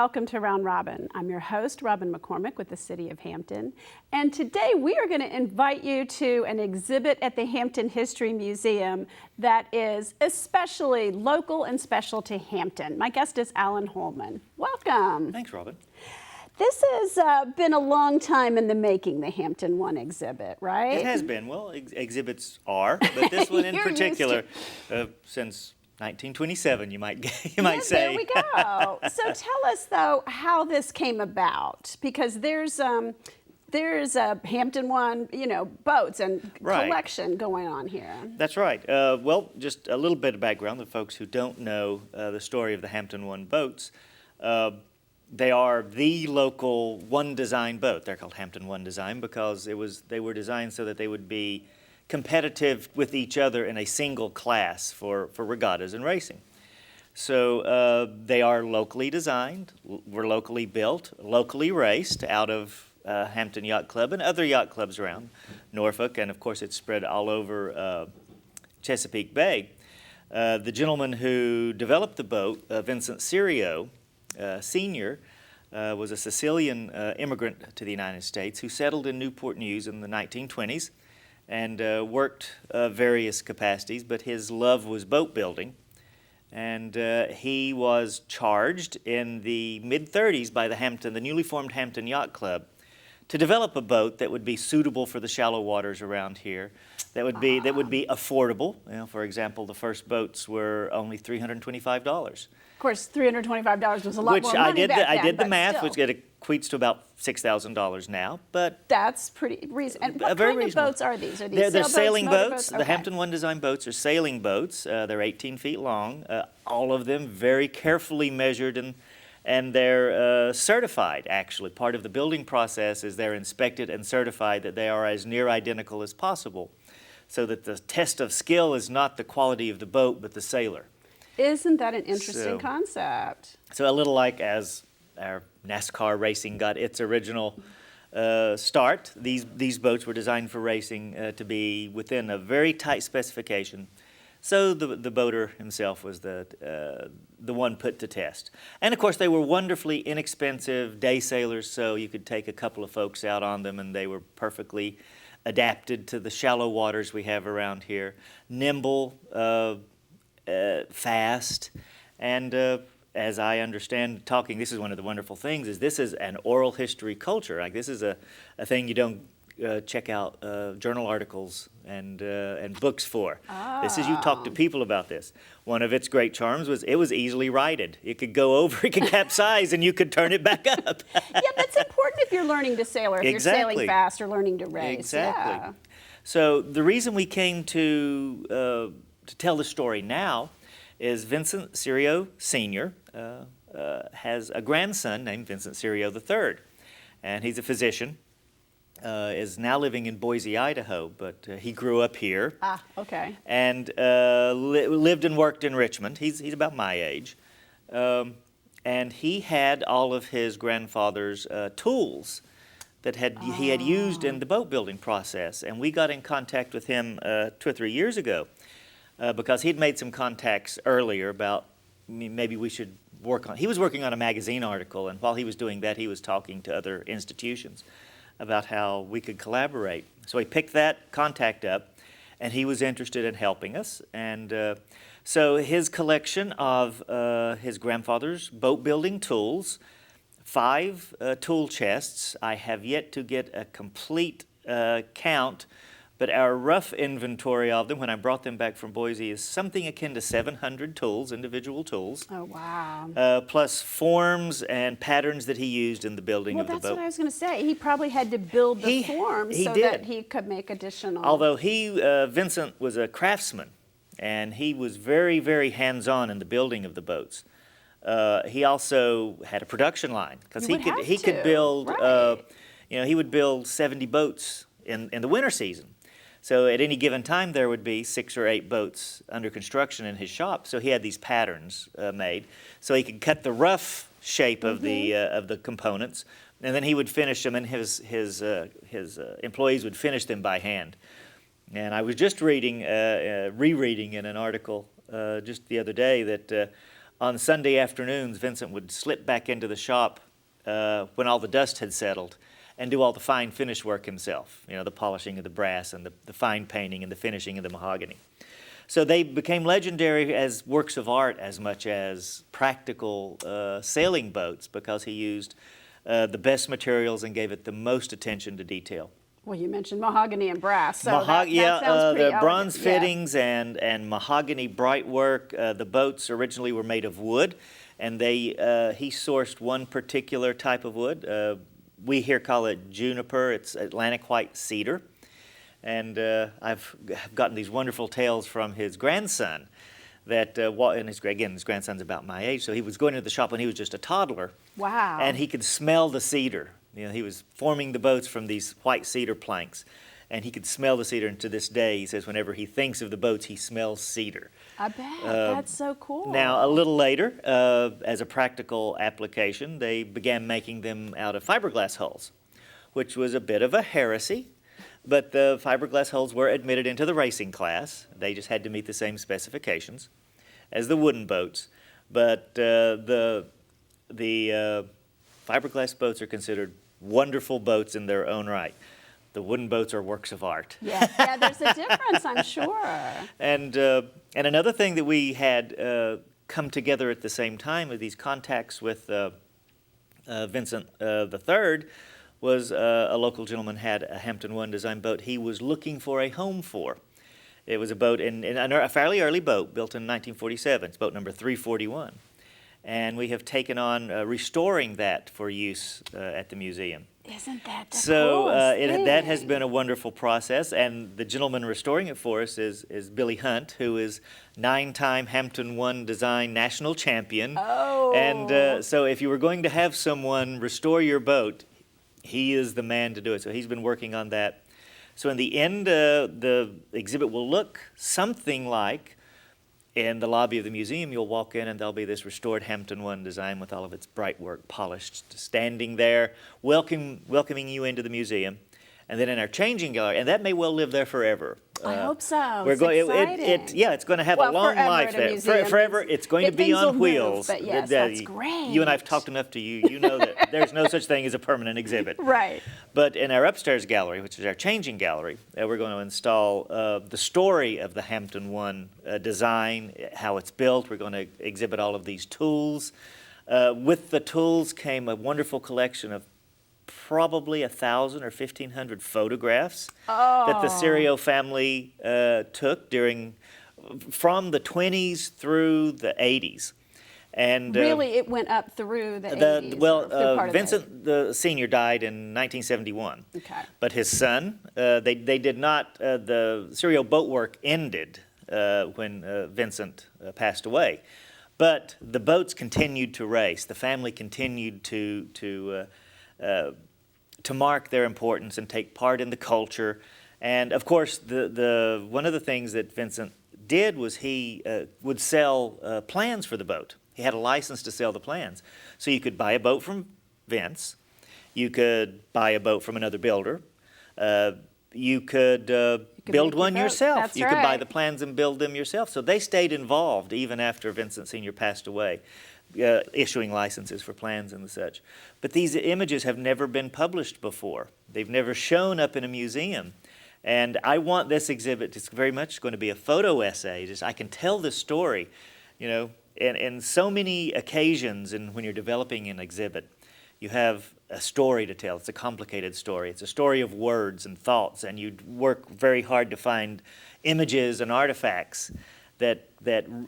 welcome to Round Robin. I'm your host, Robin McCormick with the City of Hampton. And today we are going to invite you to an exhibit at the Hampton History Museum that is especially local and special to Hampton. My guest is Alan Hoilman. Welcome. Thanks, Robin. This has been a long time in the making, the Hampton One exhibit, right? It has been. Well, exhibits are, but this one in particular, since 1927, you might say. There we go. So tell us, though, how this came about, because there's a Hampton One, boats and collection going on here. That's right. Well, just a little bit of background. The folks who don't know the story of the Hampton One boats, they are the local One Design boat. They're called Hampton One Design because they were designed so that they would be competitive with each other in a single class for regattas and racing. So they are locally designed, were locally built, locally raced out of Hampton Yacht Club and other yacht clubs around Norfolk, and of course it's spread all over Chesapeake Bay. The gentleman who developed the boat, Vincent Serio, Sr., was a Sicilian immigrant to the United States who settled in Newport News in the 1920s and worked various capacities, but his love was boat building. And he was charged in the mid-30s by the newly formed Hampton Yacht Club to develop a boat that would be suitable for the shallow waters around here, that would be affordable. For example, the first boats were only $325. Of course, $325 was a lot more money back then. I did the math, still. which equates to about $6,000 now. But that's pretty reasonable. And what kind of boats are these? Are these they're sailing boats. Okay. The Hampton One Design boats are sailing boats. They're 18 feet long. All of them very carefully measured, and they're certified, actually. Part of the building process is they're inspected and certified that they are as near identical as possible, so that the test of skill is not the quality of the boat, but the sailor. Isn't that an interesting concept? So a little like as our NASCAR racing got its original start, these boats were designed for racing to be within a very tight specification. So the boater himself was the one put to test. And of course they were wonderfully inexpensive day sailors, so you could take a couple of folks out on them and they were perfectly adapted to the shallow waters we have around here. Nimble, fast, and as I understand talking, this is one of the wonderful things, is this is an oral history culture. Like this is a thing you don't check out journal articles and books for. This is, you talk to people about this. One of its great charms was it was easily righted. It could go over, it could capsize, and you could turn it back up. Yeah, that's important if you're learning to sail or if you're sailing fast or learning to race. Exactly. Yeah. So the reason we came to tell the story now is Vincent Serio Sr. Has a grandson named Vincent Serio III, and he's a physician, is now living in Boise, Idaho, but he grew up here. Okay. And lived and worked in Richmond. He's about my age. And he had all of his grandfather's tools that he had used in the boat building process, and we got in contact with him 2 or 3 years ago. Because he'd made some contacts earlier about maybe we should work on. He was working on a magazine article, and while he was doing that, he was talking to other institutions about how we could collaborate. So he picked that contact up, and he was interested in helping us. And so his collection of his grandfather's boat building tools, 5 tool chests. I have yet to get a complete count. But our rough inventory of them, when I brought them back from Boise, is something akin to 700 tools, individual tools. Oh, wow. Plus forms and patterns that he used in the building of the boat. Well, that's what I was going to say. He probably had to build the forms so that he could make additional... Although Vincent was a craftsman, and he was very, very hands-on in the building of the boats. He also had a production line, because he could build, he would build 70 boats in the winter season. So at any given time, there would be 6 or 8 boats under construction in his shop. So he had these patterns made, so he could cut the rough shape of the components, and then he would finish them, and his employees would finish them by hand. And I was just rereading in an article just the other day that on Sunday afternoons, Vincent would slip back into the shop when all the dust had settled and do all the fine finish work himself, the polishing of the brass and the fine painting and the finishing of the mahogany. So they became legendary as works of art as much as practical sailing boats because he used the best materials and gave it the most attention to detail. Well, you mentioned mahogany and brass, so that sounds pretty the elegant. bronze Yeah. fittings and mahogany bright work. The boats originally were made of wood, and he sourced one particular type of wood. We here call it juniper. It's Atlantic white cedar. And I've gotten these wonderful tales from his grandson that, and his grandson's about my age, so he was going into the shop when he was just a toddler. Wow. And he could smell the cedar. He was forming the boats from these white cedar planks, and he could smell the cedar. And to this day, he says whenever he thinks of the boats, he smells cedar. I bet. That's so cool. Now, a little later, as a practical application, they began making them out of fiberglass hulls, which was a bit of a heresy. But the fiberglass hulls were admitted into the racing class. They just had to meet the same specifications as the wooden boats. But the fiberglass boats are considered wonderful boats in their own right. The wooden boats are works of art. Yeah, there's a difference, I'm sure. And another thing that we had come together at the same time with these contacts with Vincent III was a local gentleman had a Hampton One Design boat he was looking for a home for. It was a boat, in a fairly early boat, built in 1947. It's boat number 341. And we have taken on restoring that for use at the museum. Isn't that the So coolest thing? that has been a wonderful process, and the gentleman restoring it for us is Billy Hunt, who is 9-time Hampton One Design national champion. Oh. And so if you were going to have someone restore your boat, he is the man to do it. So he's been working on that. So in the end, the exhibit will look something like, in the lobby of the museum, you'll walk in and there'll be this restored Hampton One Design with all of its bright work polished, standing there, welcoming you into the museum. And then in our changing gallery, and that may well live there forever. I hope so. It's exciting. It's going to have a long forever life at a there. museum Forever, it's going to be things will on move, wheels. but yes, that's great. You and I've talked enough to you. You know that there's no such thing as a permanent exhibit. Right. But in our upstairs gallery, which is our changing gallery, we're going to install the story of the Hampton One design, how it's built. We're going to exhibit all of these tools. With the tools came a wonderful collection of probably 1,000 or 1,500 photographs that the Serio family took from the 20s through the 80s. And Really, it went up through the 80s? or through part of Vincent the Senior died in 1971. Okay. But his son, they did not, the Serio boat work ended when Vincent passed away. But the boats continued to race. The family continued to mark their importance and take part in the culture. And of course, one of the things that Vincent did was he would sell plans for the boat. He had a license to sell the plans. So you could buy a boat from Vince. You could buy a boat from another builder. You could build one yourself. That's you could buy right. the plans and build them yourself. So they stayed involved even after Vincent Sr. passed away, issuing licenses for plans and such. But these images have never been published before. They've never shown up in a museum. And I want this exhibit, it's very much going to be a photo essay. I can tell this story, in so many occasions when you're developing an exhibit, you have a story to tell. It's a complicated story. It's a story of words and thoughts, and you work very hard to find images and artifacts that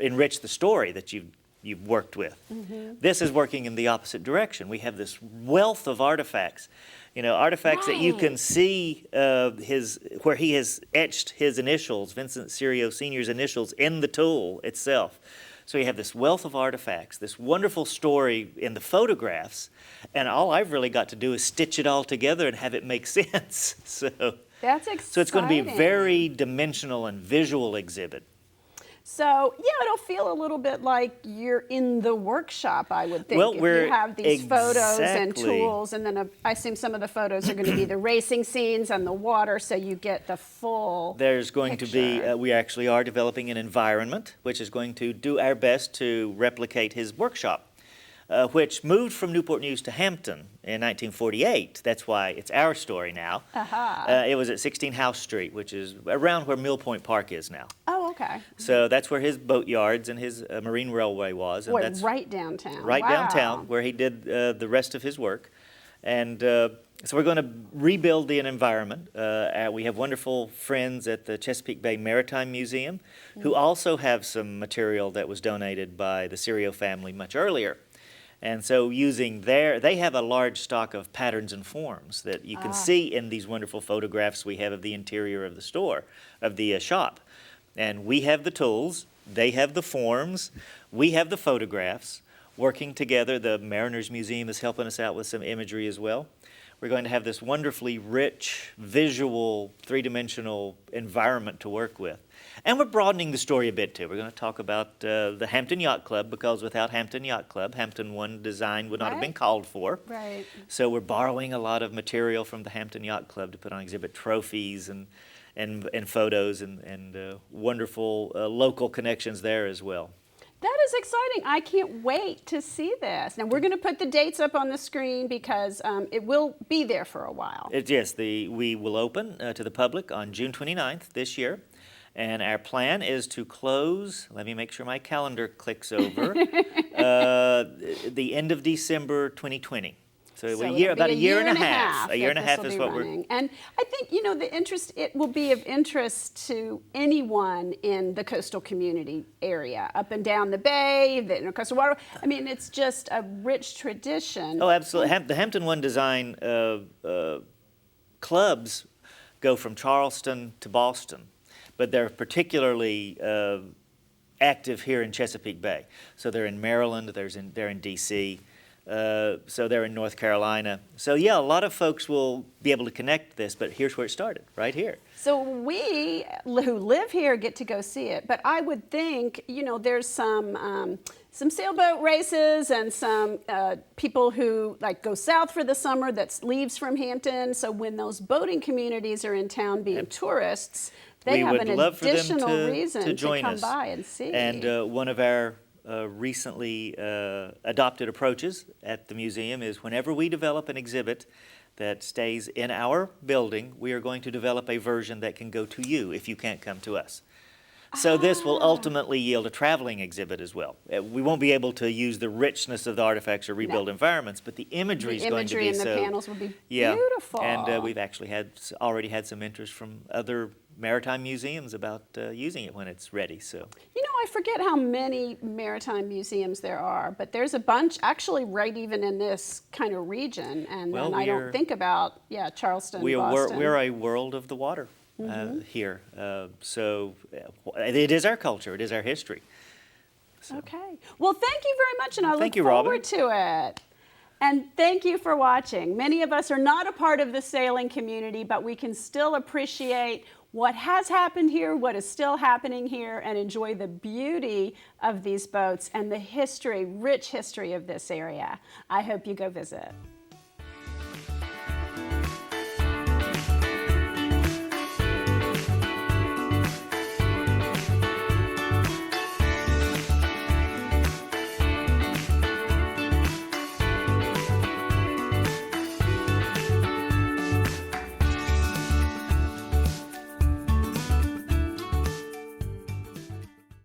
enrich the story that you've worked with. Mm-hmm. This is working in the opposite direction. We have this wealth of artifacts, artifacts that you can see where he has etched his initials, Vincent Serio Sr.'s initials, in the tool itself. So you have this wealth of artifacts, this wonderful story in the photographs, and all I've really got to do is stitch it all together and have it make sense. That's exciting. So it's going to be a very dimensional and visual exhibit. So yeah, it'll feel a little bit like you're in the workshop, I would think, Well, if we're you have these photos and exactly. tools, and then I assume some of the photos are going to be the racing scenes on the water, so you get the full There's going to be, picture. we actually are developing an environment which is going to do our best to replicate his workshop, which moved from Newport News to Hampton in 1948. That's why it's our story now. It was at 16 House Street, which is around where Mill Point Park is now. Oh, okay. So that's where his boat yards and his marine railway was. And Boy, that's right downtown. right Wow. downtown where he did the rest of his work. And so we're going to rebuild the environment. We have wonderful friends at the Chesapeake Bay Maritime Museum who also have some material that was donated by the Serio family much earlier. And so using they have a large stock of patterns and forms that you can see in these wonderful photographs we have of the interior of the store, of the shop. And we have the tools, they have the forms, we have the photographs. Working together, the Mariners Museum is helping us out with some imagery as well. We're going to have this wonderfully rich, visual, three-dimensional environment to work with. And we're broadening the story a bit too. We're going to talk about the Hampton Yacht Club, because without Hampton Yacht Club, Hampton One Design would not have been called for. Right. So we're borrowing a lot of material from the Hampton Yacht Club to put on exhibit, trophies and photos and wonderful local connections there as well. That is exciting. I can't wait to see this. Now, we're going to put the dates up on the screen because it will be there for a while. Yes, we will open to the public on June 29th this year. And our plan is to close, let me make sure my calendar clicks over, the end of December 2020. So about a year and a half. A year and a half is what we're... And I think, it will be of interest to anyone in the coastal community area, up and down the bay, the coastal water. I mean, it's just a rich tradition. Oh, absolutely. The Hampton One Design clubs go from Charleston to Boston, but they're particularly active here in Chesapeake Bay. So they're in Maryland, they're in D.C., so they're in North Carolina. So yeah, a lot of folks will be able to connect this, but here's where it started, right here. So we who live here get to go see it, but I would think, there's some sailboat races and some people who go south for the summer that leaves from Hampton. So when those boating communities are in town being tourists, they have an additional reason to come by and see. And one of our recently adopted approaches at the museum is whenever we develop an exhibit that stays in our building, we are going to develop a version that can go to you if you can't come to us. So this will ultimately yield a traveling exhibit as well. We won't be able to use the richness of the artifacts or rebuild environments, but the imagery is going to be so... The imagery and the panels will be beautiful. And we've actually already had some interest from other maritime museums about using it when it's ready. So I forget how many maritime museums there are, but there's a bunch actually right even in this kind of region. And then I don't think about Charleston, Boston. We're a world of the water here. So it is our culture. It is our history. So. Okay. Well, thank you very much, and I look forward Robin. To it. And thank you for watching. Many of us are not a part of the sailing community, but we can still appreciate what has happened here, what is still happening here, and enjoy the beauty of these boats and the history, rich history of this area. I hope you go visit.